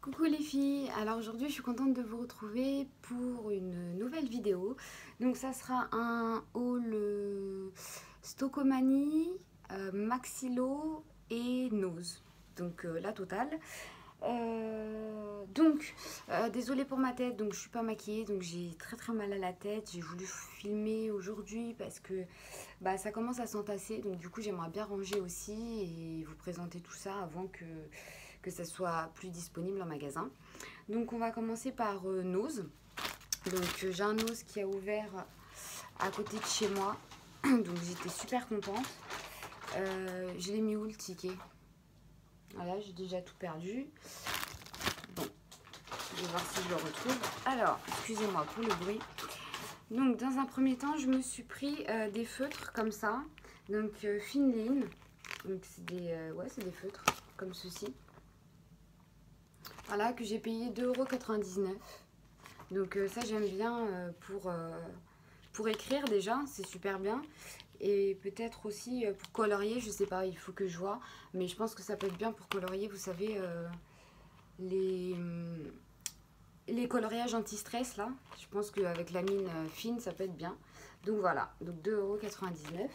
Coucou les filles, alors aujourd'hui je suis contente de vous retrouver pour une nouvelle vidéo. Donc ça sera un haul Stocomanie, Maxillo et Nose. Donc la totale. Désolée pour ma tête, donc je suis pas maquillée, donc j'ai très mal à la tête. J'ai voulu filmer aujourd'hui parce que ça commence à s'entasser, donc du coup j'aimerais bien ranger aussi et vous présenter tout ça avant que ça soit plus disponible en magasin. Donc on va commencer par Nose. Donc j'ai un Nose qui a ouvert à côté de chez moi, donc j'étais super contente. Je l'ai mis où le ticket? Voilà, j'ai déjà tout perdu. Bon, je vais voir si je le retrouve. Alors, excusez-moi pour le bruit. Donc, dans un premier temps, je me suis pris des feutres comme ça. Donc, fine ligne. Donc, c'est des feutres comme ceci. Voilà, que j'ai payé 2,99 €. Donc, ça, j'aime bien pour écrire déjà. C'est super bien. Et peut-être aussi pour colorier, je sais pas, il faut que je vois. Mais je pense que ça peut être bien pour colorier, vous savez, les coloriages anti-stress là. Je pense qu'avec la mine fine, ça peut être bien. Donc voilà, donc 2,99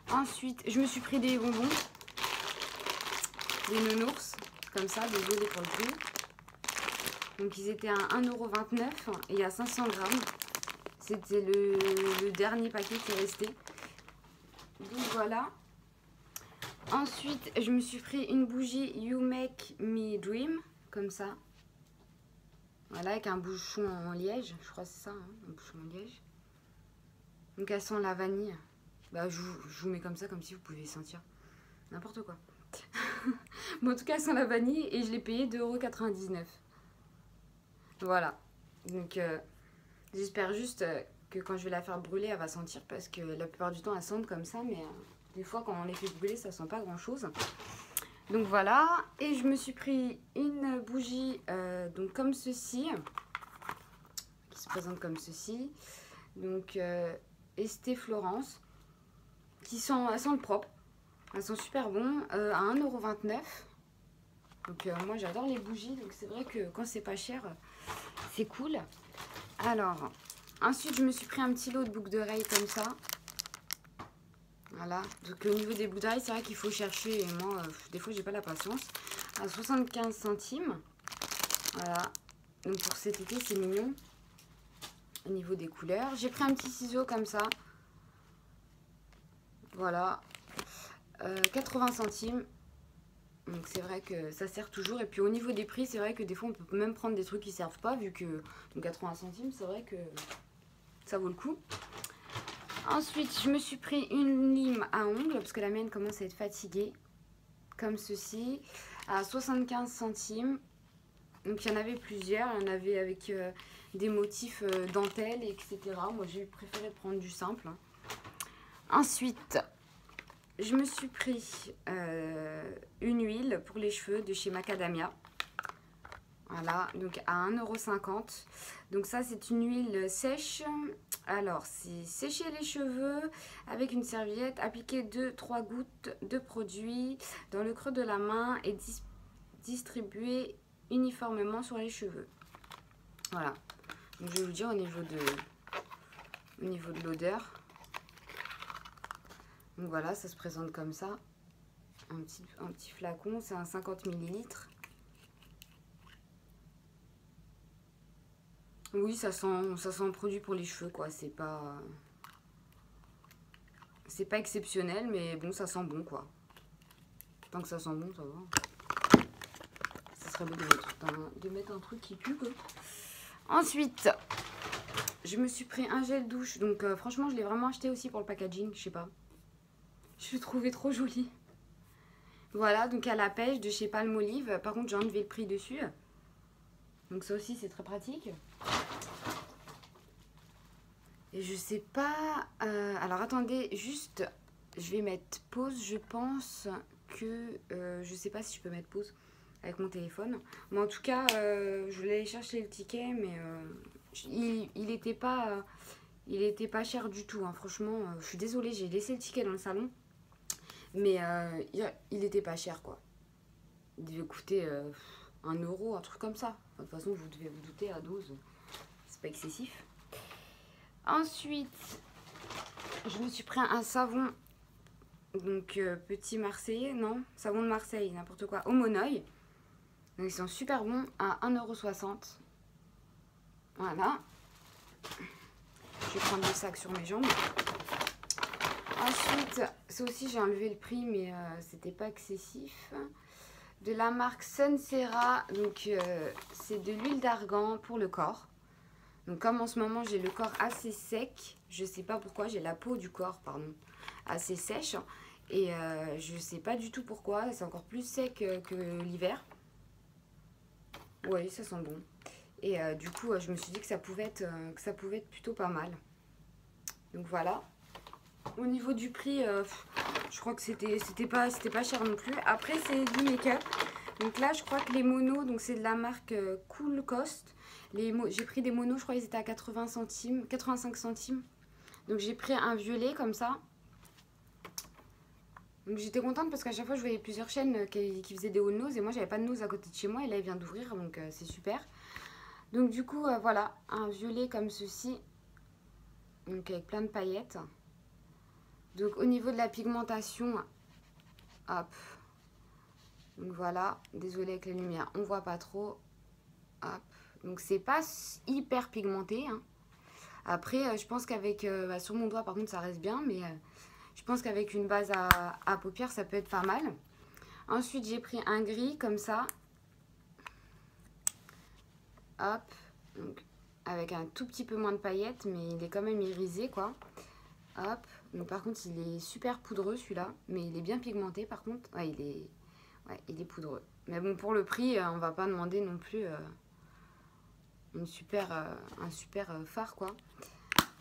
€. Ensuite, je me suis pris des bonbons, des nounours, comme ça, désolé pour le prix. Donc ils étaient à 1,29 € et il y a 500 grammes. C'était le dernier paquet qui est resté. Donc voilà. Ensuite, je me suis pris une bougie You Make Me Dream, comme ça. Voilà, avec un bouchon en liège. Je crois que c'est ça, hein, un bouchon en liège. Donc elle sent la vanille. Je vous mets comme ça, comme si vous pouviez sentir. N'importe quoi. Mais en tout cas, elle sent la vanille et je l'ai payé 2,99 €. Voilà. Donc j'espère juste que quand je vais la faire brûler, elle va sentir. Parce que la plupart du temps, elles sentent comme ça. Mais des fois, quand on les fait brûler, ça sent pas grand-chose. Donc voilà. Et je me suis pris une bougie donc comme ceci. Qui se présente comme ceci. Donc Estée Florence. Elles sentent propre. Elles sont super bon. À 1,29 €. Donc moi j'adore les bougies. Donc c'est vrai que quand c'est pas cher, c'est cool. Alors, ensuite je me suis pris un petit lot de boucles d'oreilles comme ça. Voilà. Donc au niveau des boucles d'oreilles, c'est vrai qu'il faut chercher. Et moi, des fois j'ai pas la patience. À 75 centimes. Voilà. Donc pour cet été, c'est mignon. Au niveau des couleurs. J'ai pris un petit ciseau comme ça. Voilà. 80 centimes. Donc c'est vrai que ça sert toujours. Et puis au niveau des prix, c'est vrai que des fois on peut même prendre des trucs qui servent pas. Vu que donc 80 centimes, c'est vrai que ça vaut le coup. Ensuite, je me suis pris une lime à ongles. Parce que la mienne commence à être fatiguée. Comme ceci. À 75 centimes. Donc il y en avait plusieurs. Il y en avait avec des motifs dentelle, etc. Moi j'ai préféré prendre du simple. Ensuite, je me suis pris une huile pour les cheveux de chez Macadamia. Voilà, donc à 1,50 €. Donc ça, c'est une huile sèche. Alors, c'est sécher les cheveux avec une serviette, appliquer 2-3 gouttes de produit dans le creux de la main et distribuer uniformément sur les cheveux. Voilà. Donc, je vais vous dire au niveau de l'odeur. Donc voilà, ça se présente comme ça. Un petit flacon, c'est un 50 ml. Oui, ça sent un produit pour les cheveux, quoi. C'est pas exceptionnel, mais bon, ça sent bon, quoi. Tant que ça sent bon, ça va. Ça serait beau de mettre un truc qui pue, quoi. Ensuite, je me suis pris un gel douche. Donc franchement, je l'ai vraiment acheté aussi pour le packaging, je sais pas. Je le trouvais trop joli. Voilà, donc à la pêche de chez Palmolive. Par contre, j'ai enlevé le prix dessus. Donc ça aussi, c'est très pratique. Et je sais pas... alors attendez, juste... Je vais mettre pause. Je pense que... je sais pas si je peux mettre pause avec mon téléphone. Mais en tout cas, je voulais aller chercher le ticket. Mais il était pas... il était pas cher du tout. Hein. Franchement, je suis désolée. J'ai laissé le ticket dans le salon. Mais il était pas cher, quoi. il devait coûter 1 euro, un truc comme ça. De toute façon, vous devez vous douter, à 12, c'est pas excessif. Ensuite, je me suis pris un savon, donc petit Marseillais, non, savon de Marseille, n'importe quoi, Homonoï. Donc ils sont super bons à 1,60 €. Voilà. Je vais prendre le sac sur mes jambes. Ensuite, ça aussi j'ai enlevé le prix, mais c'était pas excessif. De la marque Sunsera, donc c'est de l'huile d'argan pour le corps. Donc comme en ce moment j'ai le corps assez sec, je sais pas pourquoi, j'ai la peau du corps, pardon, assez sèche. Et je sais pas du tout pourquoi, c'est encore plus sec que l'hiver. Oui, ça sent bon. Et du coup, je me suis dit que ça pouvait être plutôt pas mal. Donc voilà. Au niveau du prix, je crois que c'était pas cher non plus. Après, c'est du make-up. Donc là, je crois que les monos, donc c'est de la marque Cool Cost. J'ai pris des monos, je crois qu'ils étaient à 80 centimes, 85 centimes. Donc j'ai pris un violet comme ça. Donc j'étais contente parce qu'à chaque fois je voyais plusieurs chaînes qui faisaient des hauts nose et moi j'avais pas de nose à côté de chez moi et là il vient d'ouvrir donc c'est super. Donc du coup voilà, un violet comme ceci, donc avec plein de paillettes. Donc au niveau de la pigmentation, hop, donc voilà, désolée avec la lumière, on voit pas trop, hop, donc c'est pas hyper pigmenté, hein. Après je pense qu'avec, sur mon doigt par contre ça reste bien, mais je pense qu'avec une base à paupières ça peut être pas mal. Ensuite j'ai pris un gris comme ça, hop, donc avec un tout petit peu moins de paillettes, mais il est quand même irisé quoi, hop. Donc par contre il est super poudreux celui-là, mais il est bien pigmenté par contre. Ouais, il est poudreux. Mais bon, pour le prix, on va pas demander non plus un super fard quoi.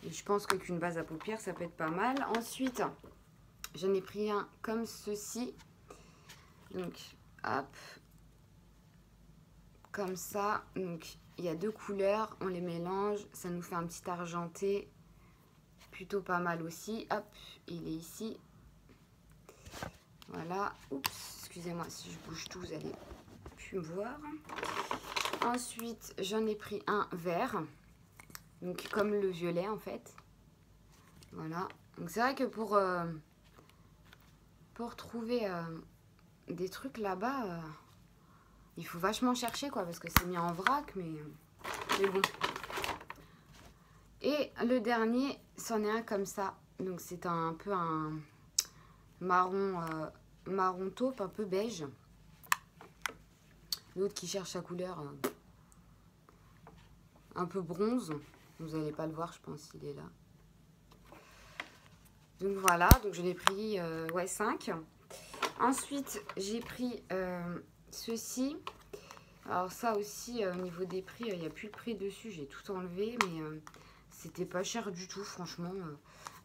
Et je pense qu'une base à paupières ça peut être pas mal. Ensuite, j'en ai pris un comme ceci. Donc hop, comme ça. Donc il y a deux couleurs, on les mélange, ça nous fait un petit argenté. Plutôt pas mal aussi. Hop, il est ici. Voilà. Oups, excusez-moi si je bouge tout, vous allez plus me voir. Ensuite, j'en ai pris un vert. Donc comme le violet en fait. Voilà. Donc c'est vrai que pour trouver des trucs là-bas, il faut vachement chercher quoi. Parce que c'est mis en vrac, mais bon. Et le dernier, c'en est un comme ça. Donc c'est un peu un marron taupe, un peu beige. L'autre qui cherche sa couleur un peu bronze. Vous n'allez pas le voir, je pense, il est là. Donc voilà, donc je l'ai pris 5. Ensuite, j'ai pris ceci. Alors ça aussi, au niveau des prix, il n'y a plus le prix dessus. J'ai tout enlevé, mais c'était pas cher du tout, franchement.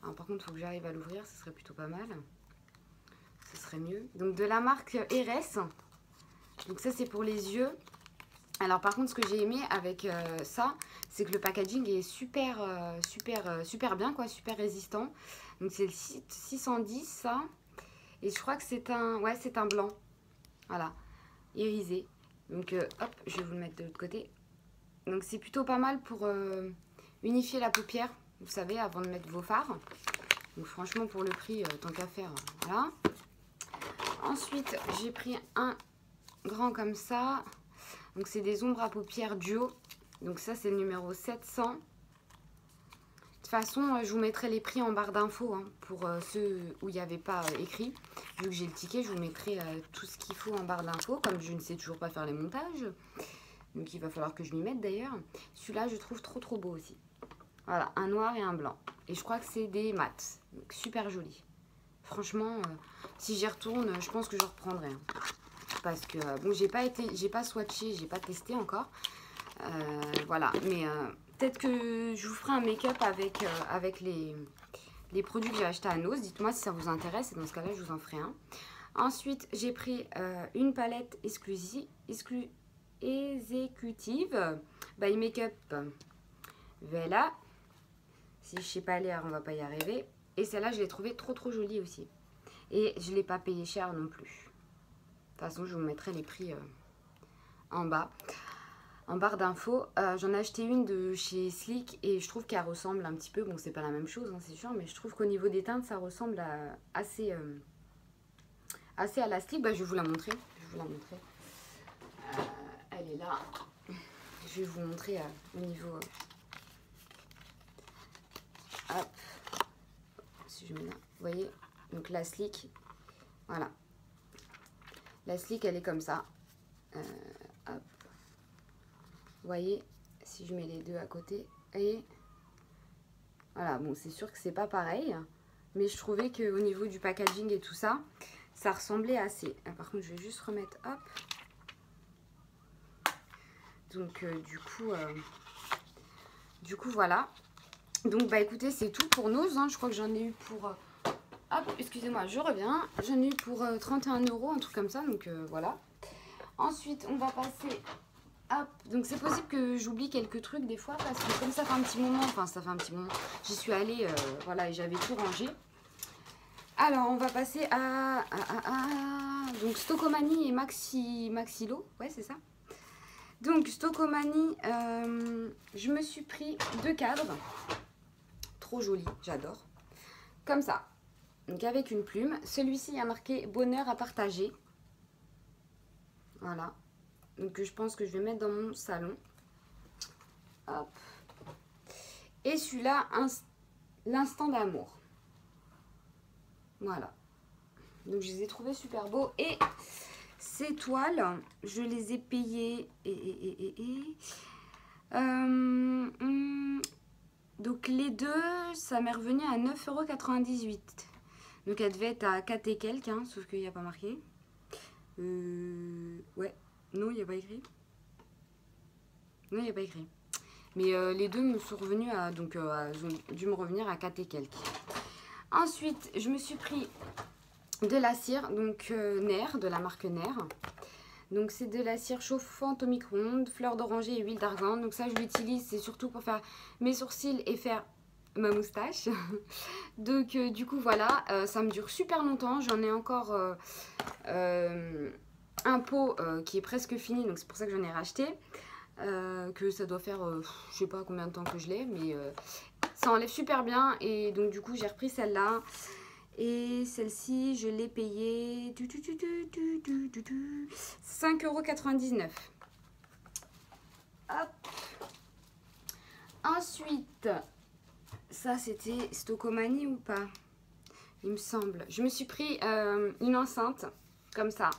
Alors, par contre, il faut que j'arrive à l'ouvrir, ce serait plutôt pas mal. Ce serait mieux. Donc de la marque RS. Donc ça, c'est pour les yeux. Alors par contre, ce que j'ai aimé avec ça, c'est que le packaging est super bien, quoi, super résistant. Donc c'est le 610, ça. Et je crois que c'est un blanc. Voilà, irisé. Donc hop, je vais vous le mettre de l'autre côté. Donc c'est plutôt pas mal pour unifier la paupière, vous savez, avant de mettre vos fards. Donc franchement, pour le prix, tant qu'à faire, voilà. Ensuite, j'ai pris un grand comme ça. Donc c'est des ombres à paupières duo. Donc ça, c'est le numéro 700. De toute façon, je vous mettrai les prix en barre d'infos hein, pour ceux où il n'y avait pas écrit. Vu que j'ai le ticket, je vous mettrai tout ce qu'il faut en barre d'infos. Comme je ne sais toujours pas faire les montages. Donc il va falloir que je m'y mette d'ailleurs. Celui-là, je trouve trop beau aussi. Voilà, un noir et un blanc. Et je crois que c'est des mats. Donc super joli. Franchement, si j'y retourne, je pense que je reprendrai. Hein. Parce que, bon, j'ai pas swatché, j'ai pas testé encore. Voilà, mais peut-être que je vous ferai un make-up avec les produits que j'ai achetés à Nose. Dites-moi si ça vous intéresse et dans ce cas-là, je vous en ferai un. Ensuite, j'ai pris une palette exécutive by Makeup. Voilà. Si je sais pas lire, on va pas y arriver. Et celle-là, je l'ai trouvée trop jolie aussi. Et je l'ai pas payée cher non plus. toute façon, je vous mettrai les prix en bas. En barre d'infos, j'en ai acheté une de chez Sleek et je trouve qu'elle ressemble un petit peu, bon c'est pas la même chose hein, c'est sûr, mais je trouve qu'au niveau des teintes ça ressemble assez à la Sleek. Bah, je vais vous la montrer, elle est là, je vais vous montrer au niveau, hop, si je mets là, vous voyez, donc la Sleek, voilà, la Sleek elle est comme ça, hop. Vous voyez, si je mets les deux à côté, et voilà, bon, c'est sûr que c'est pas pareil, mais je trouvais qu'au niveau du packaging et tout ça, ça ressemblait assez. Par contre, je vais juste remettre, hop. Donc, du coup, voilà. Donc, bah écoutez, c'est tout pour Nose, hein. Je crois que j'en ai eu pour, hop, excusez-moi, je reviens. J'en ai eu pour 31 €, un truc comme ça, donc voilà. Ensuite, on va passer... Hop, donc c'est possible que j'oublie quelques trucs des fois parce que comme ça fait un petit moment, j'y suis allée, voilà, et j'avais tout rangé. Alors, on va passer à donc Stockomanie et Maxilo, ouais c'est ça. Donc Stockomanie, je me suis pris 2 cadres, trop jolis, j'adore, comme ça, donc avec une plume. Celui-ci il a marqué bonheur à partager, voilà. Donc je pense que je vais mettre dans mon salon. Hop. Et celui-là, l'instant d'amour. Voilà. Donc je les ai trouvés super beaux. Et ces toiles, je les ai payées. Donc les deux, ça m'est revenu à 9,98 €. Donc elle devait être à 4 et quelques, hein, sauf qu'il n'y a pas marqué. Ouais. Non, il n'y a pas écrit. Non, il n'y a pas écrit. Mais les deux me sont revenus à... Donc, ils ont dû me revenir à 4 et quelques. Ensuite, je me suis pris de la cire, donc Nair, de la marque Nair. Donc, c'est de la cire chauffante au micro-ondes, fleur d'oranger et huile d'argan. Donc, ça, je l'utilise, c'est surtout pour faire mes sourcils et faire ma moustache. Donc, du coup, voilà, ça me dure super longtemps. J'en ai encore... un pot qui est presque fini, donc c'est pour ça que j'en ai racheté, que ça doit faire je sais pas combien de temps que je l'ai, mais ça enlève super bien. Et donc du coup j'ai repris celle-là, et celle-ci je l'ai payée 5,99 €. Hop. Ensuite, ça c'était Stockomanie ou pas, il me semble. Je me suis pris une enceinte comme ça.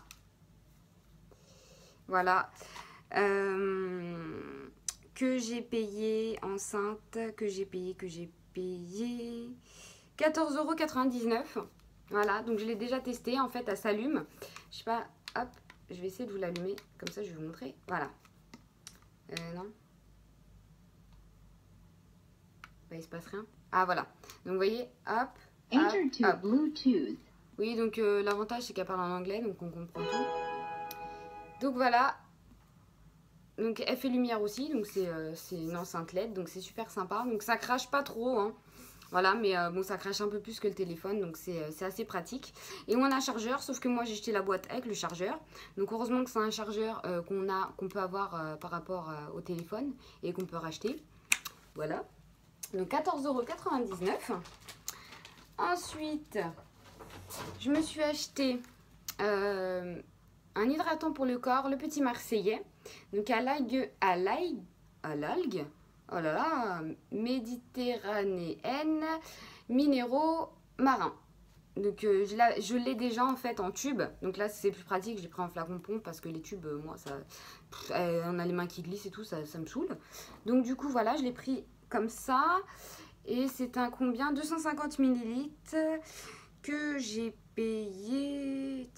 Voilà. Que j'ai payé, enceinte, que j'ai payé 14,99 €. Voilà, donc je l'ai déjà testé. En fait, elle s'allume. Je sais pas, hop, je vais essayer de vous l'allumer. Comme ça, je vais vous montrer. Voilà. Non. Bah, il se passe rien. Ah, voilà. Donc, vous voyez, hop, hop, hop. Oui, donc l'avantage, c'est qu'elle parle en anglais, donc on comprend tout. Donc voilà, donc elle fait lumière aussi, donc c'est une enceinte LED, donc c'est super sympa. Donc ça crache pas trop, hein. Voilà, mais bon, ça crache un peu plus que le téléphone, donc c'est assez pratique. Et on a un chargeur, sauf que moi j'ai jeté la boîte avec le chargeur. Donc heureusement que c'est un chargeur qu'on peut avoir par rapport au téléphone et qu'on peut racheter. Voilà, donc 14,99 €. Ensuite, je me suis acheté... un hydratant pour le corps, le Petit Marseillais, donc à l'algue, oh là là, méditerranéenne, minéraux marins. Donc je l'ai déjà en fait en tube, donc là c'est plus pratique, j'ai pris en flacon pompe parce que les tubes, moi ça, on a les mains qui glissent et tout, ça me saoule. Donc du coup voilà, je l'ai pris comme ça, et c'est un combien, 250 ml que j'ai payé,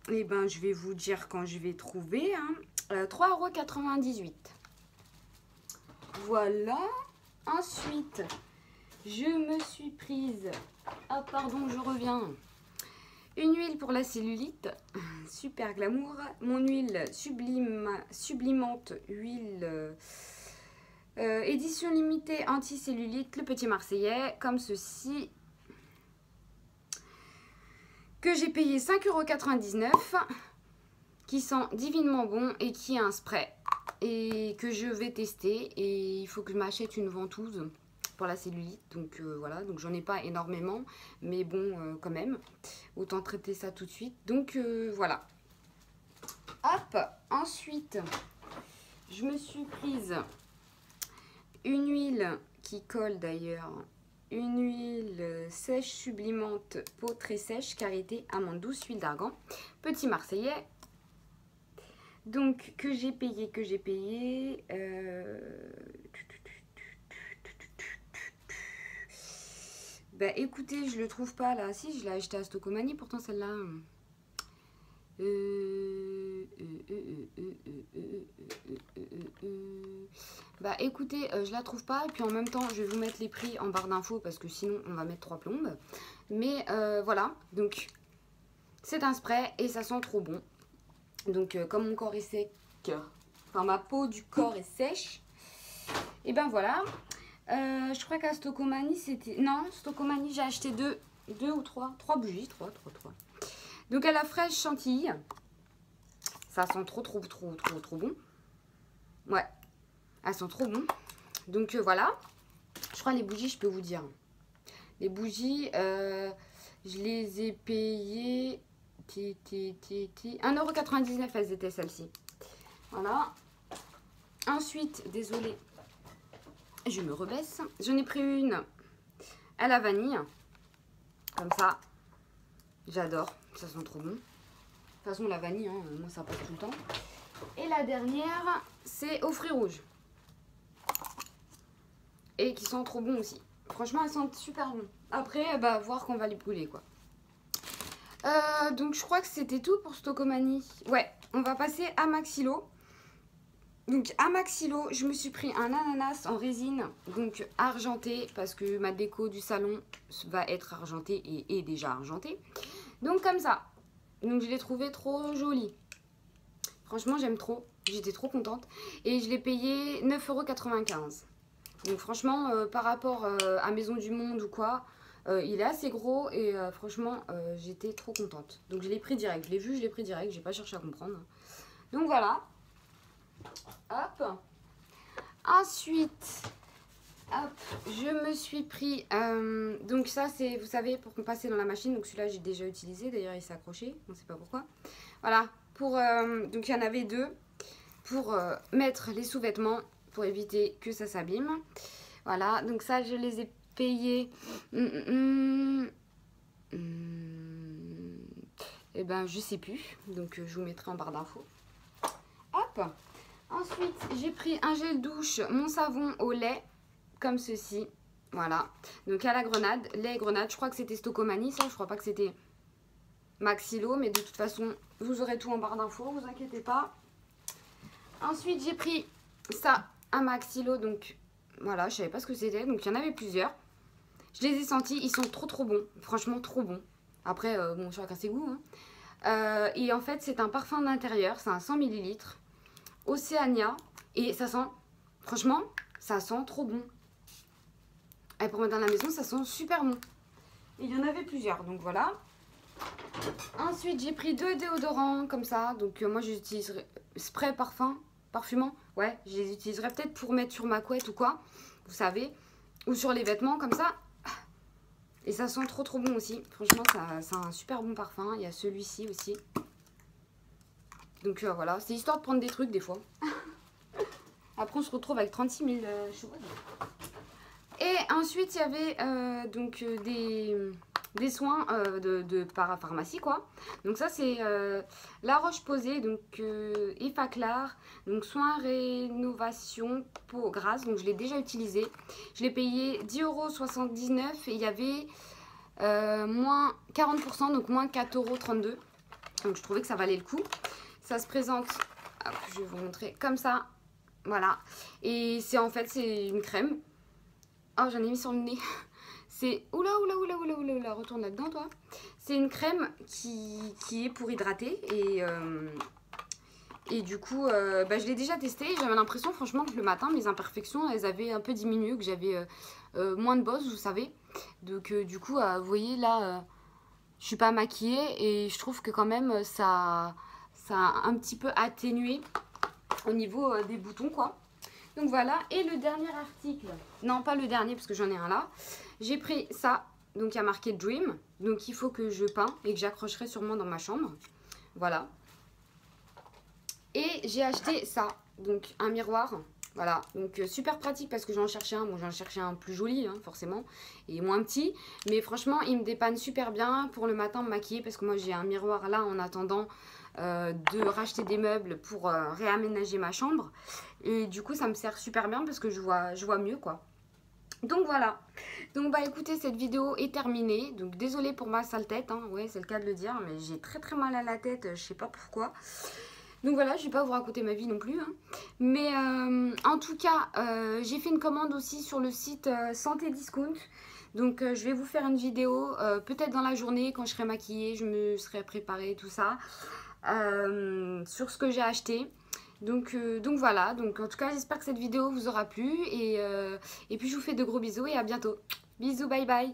et ben je vais vous dire quand je vais trouver, hein, 3,98 €. Voilà. Ensuite, je me suis prise, ah pardon, je reviens, une huile pour la cellulite, super glamour, mon huile sublimante, huile édition limitée anti-cellulite, le Petit Marseillais, comme ceci. que j'ai payé 5,99 €, qui sent divinement bon et qui est un spray et que je vais tester. Et il faut que je m'achète une ventouse pour la cellulite, donc voilà, donc j'en ai pas énormément, mais bon, quand même, autant traiter ça tout de suite. Donc voilà. Hop, ensuite, je me suis prise une huile qui colle d'ailleurs, une huile sèche sublimante peau très sèche, karité, amande douce, huile d'argan, petit marseillais. Donc que j'ai payé, bah écoutez, je le trouve pas là. Si, je l'ai acheté à Stocomanie, pourtant celle-là. Bah écoutez, je la trouve pas. Et puis en même temps, je vais vous mettre les prix en barre d'infos parce que sinon on va mettre 3 plombes. Mais voilà, donc c'est un spray et ça sent trop bon. Donc comme mon corps est sec, enfin ma peau du corps est sèche, et ben voilà. Je crois qu'à Stocomanie c'était... Non, Stocomanie j'ai acheté deux ou trois bougies, trois. Donc à la fraîche chantilly, ça sent trop bon. Ouais, elles sont trop bon. Donc voilà, je crois les bougies je peux vous dire. Les bougies, je les ai payées 1,99 € elles étaient celles-ci. Voilà. Ensuite, désolée, je me rebaisse. J'en ai pris une à la vanille. Comme ça. J'adore. Ça sent trop bon. De toute façon, la vanille, hein, moi, ça passe tout le temps. Et la dernière, c'est aux fruits rouges. Et qui sont trop bon aussi. Franchement, elles sentent super bon. Après, bah, voir qu'on va les brûler, quoi. Donc, je crois que c'était tout pour Stocomanie. Ouais, on va passer à Maxilo. Donc à Maxilo, je me suis pris un ananas en résine, donc argenté, parce que ma déco du salon va être argentée et est déjà argentée. Donc comme ça. Donc je l'ai trouvé trop joli. Franchement j'aime trop, j'étais trop contente. Et je l'ai payé 9,95 €. Donc franchement par rapport à Maison du Monde ou quoi, il est assez gros et franchement j'étais trop contente. Donc je l'ai pris direct, je l'ai vu, je l'ai pris direct, j'ai pas cherché à comprendre. Donc voilà. Hop. Ensuite, hop, je me suis pris, donc ça c'est, vous savez, pour passer dans la machine, donc celui-là j'ai déjà utilisé, d'ailleurs il s'est accroché, on ne sait pas pourquoi. Voilà, pour, donc il y en avait deux, pour mettre les sous-vêtements, pour éviter que ça s'abîme. Voilà, donc ça je les ai payés, et ben je sais plus, donc je vous mettrai en barre d'infos. Hop. Ensuite, j'ai pris un gel douche, mon savon au lait, comme ceci. Voilà. Donc à la grenade, lait et grenade. Je crois que c'était Stocomanie, ça. Je crois pas que c'était Maxilo. Mais de toute façon, vous aurez tout en barre d'infos, vous inquiétez pas. Ensuite, j'ai pris ça à Maxilo. Donc voilà, je savais pas ce que c'était. Donc il y en avait plusieurs. Je les ai sentis, ils sont trop bons. Franchement, trop bons. Après, bon, chacun ses goûts. Hein. Et en fait, c'est un parfum d'intérieur. C'est un 100 ml. Océania, et ça sent, franchement, ça sent trop bon. Et pour mettre dans la maison, ça sent super bon. Et il y en avait plusieurs, donc voilà. Ensuite, j'ai pris 2 déodorants comme ça. Donc moi, j'utiliserai spray parfumant. Ouais, je les utiliserai peut-être pour mettre sur ma couette ou quoi, vous savez. Ou sur les vêtements, comme ça. Et ça sent trop bon aussi. Franchement, c'est un super bon parfum. Il y a celui-ci aussi. Donc voilà, c'est histoire de prendre des trucs des fois. Après on se retrouve avec 36 000 chevaux. Et ensuite il y avait donc des soins de parapharmacie quoi. Donc ça c'est La Roche-Posay, donc Effaclar, donc soins rénovation peau grasse. Donc je l'ai déjà utilisé. Je l'ai payé 10,79 € et il y avait moins 40%, donc moins 4,32 €. Donc je trouvais que ça valait le coup. Ça se présente, je vais vous montrer, comme ça, voilà. Et c'est en fait, c'est une crème. Oh, j'en ai mis sur le nez. C'est, oula, retourne là-dedans toi. C'est une crème qui est pour hydrater. Et du coup, bah, je l'ai déjà testé. J'avais l'impression, franchement, que le matin, mes imperfections, elles avaient un peu diminué, que j'avais moins de bosses, vous savez. Donc du coup, vous voyez là... je suis pas maquillée et je trouve que quand même ça a un petit peu atténué au niveau des boutons quoi. Donc voilà, et le dernier article, non pas le dernier parce que j'en ai un là, j'ai pris ça, donc il y a marqué Dream, donc il faut que je peins et que j'accrocherai sûrement dans ma chambre, voilà. Et j'ai acheté ça, donc un miroir, voilà, donc super pratique parce que j'en cherchais un, bon j'en cherchais un plus joli hein, forcément, et moins petit, mais franchement il me dépanne super bien pour le matin me maquiller parce que moi j'ai un miroir là en attendant de racheter des meubles pour réaménager ma chambre, et du coup ça me sert super bien parce que je vois mieux quoi. Donc voilà, donc bah écoutez, cette vidéo est terminée, donc désolée pour ma sale tête, hein. Ouais c'est le cas de le dire, mais j'ai très mal à la tête, je sais pas pourquoi. Donc voilà, je vais pas vous raconter ma vie non plus, hein. Mais en tout cas, j'ai fait une commande aussi sur le site Santé Discount. Donc je vais vous faire une vidéo, peut-être dans la journée, quand je serai maquillée, je me serai préparée, tout ça, sur ce que j'ai acheté. Donc voilà, donc en tout cas j'espère que cette vidéo vous aura plu et puis je vous fais de gros bisous et à bientôt. Bisous, bye bye.